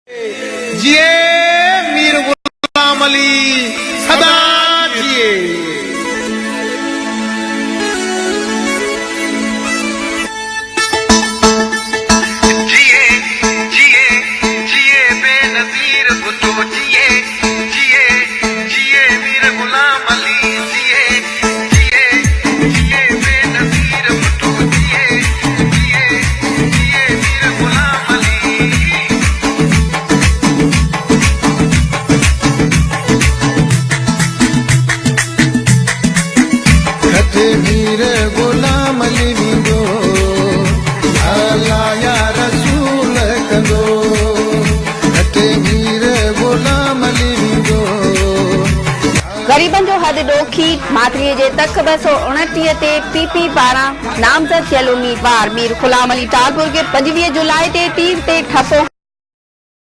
जिए मीर गुलाम अली सदा जिए। जिए जिए जिए बेनजीर भुट्टो जिए जिए जिए मीर गुलाम अली जिए जिए जिए बेनजीर भुट्टो जिए जिए जिए मीर गुलाम अली। खते मीर गुलाम अली वींदो अल्लाह या रसूल कंदो। खते मीर गुलाम अली वींदो। ग़रीबनि जो हद ॾोखी माथिरीअ जे तख़ 229 ते पीपी पारां नामज़द थियल उम्मीदवार मीर गुलाम अली टालपुर खे 25 जुलाई ते तीर ते ठपो